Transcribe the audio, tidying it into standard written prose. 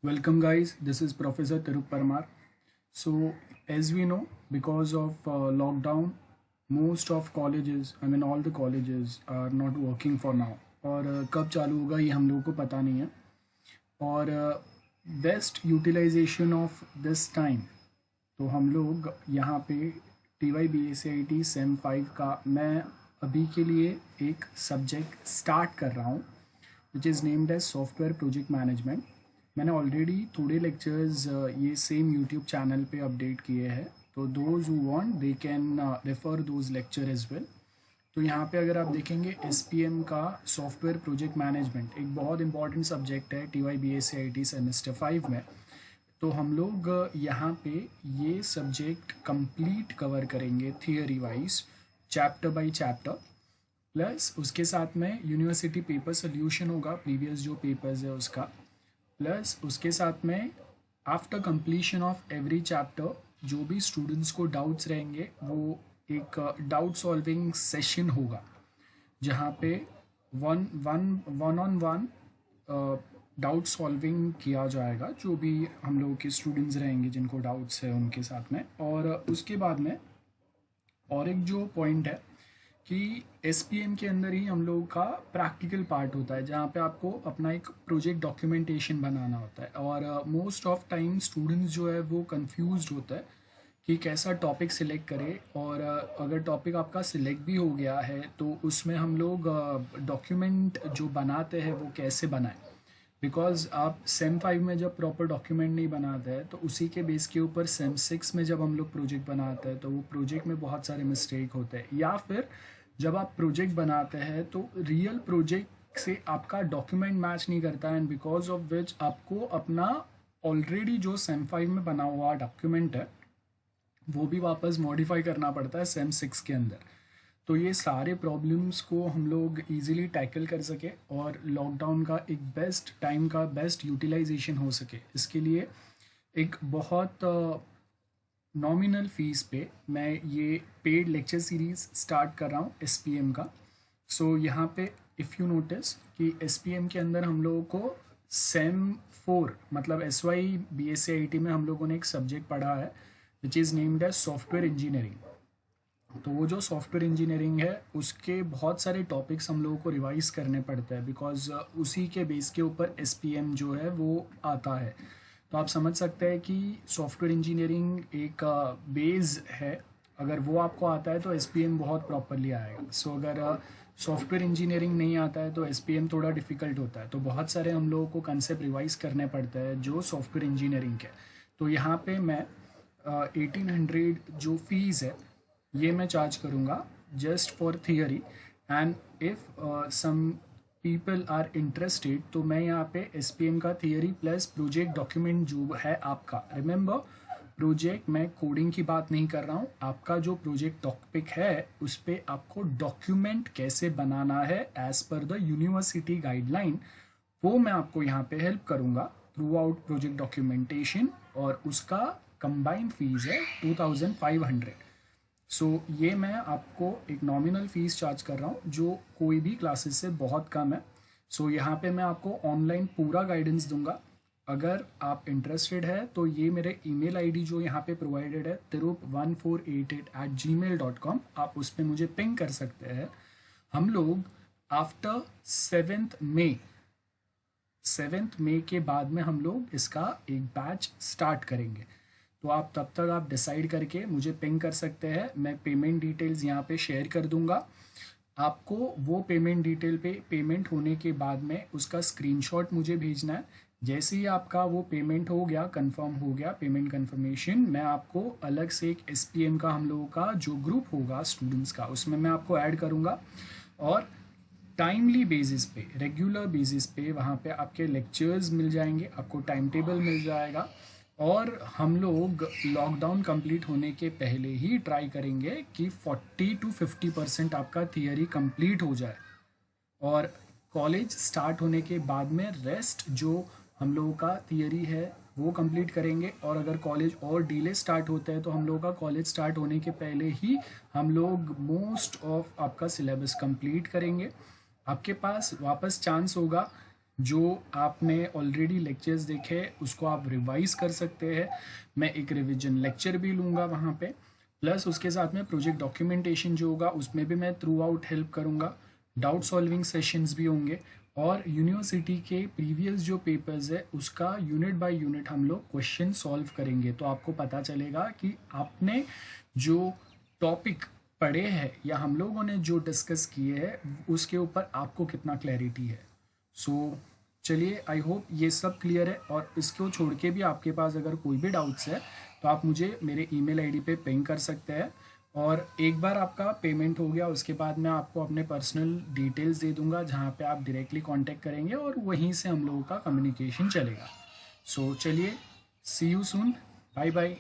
Welcome guys, this is Professor Tirup Parmar. So as we know, because of lockdown, most of colleges, all the colleges are not working for now. और कब चालू होगा ये हम लोगों को पता नहीं है. और best utilisation of this time, तो हम लोग यहाँ पे TYBACIT सेम 5 का मैं अभी के लिए एक सब्जेक्ट स्टार्ट कर रहा हूँ which is named as software project management. मैंने ऑलरेडी थोड़े लेक्चर्स ये सेम यूट्यूब चैनल पे अपडेट किए हैं, तो those who want they can refer those lecture as well. तो यहाँ पे अगर आप देखेंगे SPM का सॉफ्टवेयर प्रोजेक्ट मैनेजमेंट एक बहुत इंपॉर्टेंट सब्जेक्ट है TYBACIT सेमेस्टर 5 में. तो हम लोग यहाँ पे ये सब्जेक्ट कंप्लीट कवर करेंगे theory wise, chapter by chapter. Plus उसके साथ में यूनिवर्सिटी पेपर सोल्यूशन होगा, प्रीवियस जो पेपर्स है उसका. प्लस उसके साथ में after completion of every chapter जो भी स्टूडेंट्स को डाउट्स रहेंगे वो एक डाउट सॉल्विंग सेशन होगा, जहाँ पे one on one doubt solving किया जाएगा जो भी हम लोगों के स्टूडेंट्स रहेंगे जिनको डाउट्स है उनके साथ में. और उसके बाद में और एक जो पॉइंट है कि SPM के अंदर ही हम लोगों का प्रैक्टिकल पार्ट होता है, जहाँ पे आपको अपना एक प्रोजेक्ट डॉक्यूमेंटेशन बनाना होता है. और मोस्ट ऑफ टाइम स्टूडेंट्स जो है वो कंफ्यूज्ड होता है कि कैसा टॉपिक सिलेक्ट करे. और अगर टॉपिक आपका सिलेक्ट भी हो गया है तो उसमें हम लोग डॉक्यूमेंट जो बनाते हैं वो कैसे बनाएं, बिकॉज आप सेम 5 में जब प्रॉपर डॉक्यूमेंट नहीं बनाते हैं तो उसी के बेस के ऊपर सेम 6 में जब हम लोग प्रोजेक्ट बनाते हैं तो वो प्रोजेक्ट में बहुत सारे मिस्टेक होते हैं. या फिर जब आप प्रोजेक्ट बनाते हैं तो रियल प्रोजेक्ट से आपका डॉक्यूमेंट मैच नहीं करता है, एंड बिकॉज ऑफ विच आपको अपना ऑलरेडी जो सेम 5 में बना हुआ डॉक्यूमेंट है वो भी वापस मॉडिफाई करना पड़ता है सेम 6 के अंदर. तो ये सारे प्रॉब्लम्स को हम लोग इजीली टैकल कर सके और लॉकडाउन का एक बेस्ट टाइम का बेस्ट यूटिलाइजेशन हो सके, इसके लिए एक बहुत नॉमिनल फीस पे मैं ये पेड लेक्चर सीरीज़ स्टार्ट कर रहा हूँ SPM का. सो यहाँ पे इफ़ यू नोटिस कि SPM के अंदर हम लोगों को सेम 4 मतलब SYBACIT में हम लोगों ने एक सब्जेक्ट पढ़ा है which is named as software engineering. तो वो जो सॉफ्टवेयर इंजीनियरिंग है उसके बहुत सारे टॉपिक्स हम लोगों को रिवाइज करने पड़ते हैं, बिकॉज उसी के बेस के ऊपर SPM जो है वो आता है. तो आप समझ सकते हैं कि सॉफ्टवेयर इंजीनियरिंग एक बेस है, अगर वो आपको आता है तो SPM बहुत प्रॉपरली आएगा. सो अगर सॉफ्टवेयर इंजीनियरिंग नहीं आता है तो SPM थोड़ा डिफ़िकल्ट होता है. तो बहुत सारे हम लोगों को कंसेप्ट रिवाइज करने पड़ते हैं जो सॉफ्टवेयर इंजीनियरिंग के. तो यहाँ पे मैं 1800 जो फीस है ये मैं चार्ज करूँगा just for theory. And if some people are interested तो मैं यहाँ पे SPM का थियरी प्लस प्रोजेक्ट डॉक्यूमेंट जो है आपका, रिमेंबर प्रोजेक्ट मैं कोडिंग की बात नहीं कर रहा हूँ, आपका जो प्रोजेक्ट टॉपिक है उस पर आपको डॉक्यूमेंट कैसे बनाना है as per the university guideline, वो मैं आपको यहाँ पे हेल्प करूँगा थ्रू आउट प्रोजेक्ट डॉक्यूमेंटेशन. और उसका कंबाइंड फीस है 2500. सो ये मैं आपको एक नॉमिनल फ़ीस चार्ज कर रहा हूँ जो कोई भी क्लासेस से बहुत कम है. सो यहाँ पे मैं आपको ऑनलाइन पूरा गाइडेंस दूंगा. अगर आप इंटरेस्टेड है तो ये मेरे ईमेल आईडी जो यहाँ पे प्रोवाइडेड है tirup1488@gmail.com, आप उस पर मुझे पिंग कर सकते हैं. हम लोग आफ्टर 7th मई के बाद में हम लोग इसका एक बैच स्टार्ट करेंगे. तो आप तब तक आप डिसाइड करके मुझे पिंग कर सकते हैं. मैं पेमेंट डिटेल्स यहाँ पे शेयर कर दूंगा. आपको वो पेमेंट डिटेल पे पेमेंट होने के बाद में उसका स्क्रीनशॉट मुझे भेजना है. जैसे ही आपका वो पेमेंट हो गया, कंफर्म हो गया पेमेंट कंफर्मेशन, मैं आपको अलग से एक SPM का हम लोगों का जो ग्रुप होगा स्टूडेंट्स का उसमें मैं आपको ऐड करूँगा. और टाइमली बेसिस पे, रेगुलर बेसिस पे वहाँ पे आपके लेक्चर्स मिल जाएंगे, आपको टाइम टेबल मिल जाएगा. और हम लोग लॉकडाउन कंप्लीट होने के पहले ही ट्राई करेंगे कि 40 to 50% आपका थियरी कंप्लीट हो जाए, और कॉलेज स्टार्ट होने के बाद में रेस्ट जो हम लोगों का थियरी है वो कंप्लीट करेंगे. और अगर कॉलेज और डिले स्टार्ट होता है तो हम लोगों का कॉलेज स्टार्ट होने के पहले ही हम लोग मोस्ट ऑफ आपका सिलेबस कंप्लीट करेंगे. आपके पास वापस चांस होगा जो आपने ऑलरेडी लेक्चर्स देखे उसको आप रिवाइज कर सकते हैं। मैं एक रिवीजन लेक्चर भी लूँगा वहाँ पे, प्लस उसके साथ में प्रोजेक्ट डॉक्यूमेंटेशन जो होगा उसमें भी मैं थ्रू आउट हेल्प करूँगा। डाउट सॉल्विंग सेशंस भी होंगे, और यूनिवर्सिटी के प्रीवियस जो पेपर्स है उसका यूनिट बाय यूनिट हम लोग क्वेश्चन सॉल्व करेंगे। तो आपको पता चलेगा कि आपने जो टॉपिक पढ़े हैं या हम लोगों ने जो डिस्कस किए हैं उसके ऊपर आपको कितना क्लैरिटी है। सो चलिए, आई होप ये सब क्लियर है। और इसको छोड़ के भी आपके पास अगर कोई भी डाउट्स है तो आप मुझे मेरे ईमेल आईडी पे पिंग कर सकते हैं। और एक बार आपका पेमेंट हो गया उसके बाद मैं आपको अपने पर्सनल डिटेल्स दे दूंगा जहाँ पे आप डायरेक्टली कांटेक्ट करेंगे और वहीं से हम लोगों का कम्युनिकेशन चलेगा। सो चलिए, सी यू सून, बाय बाय।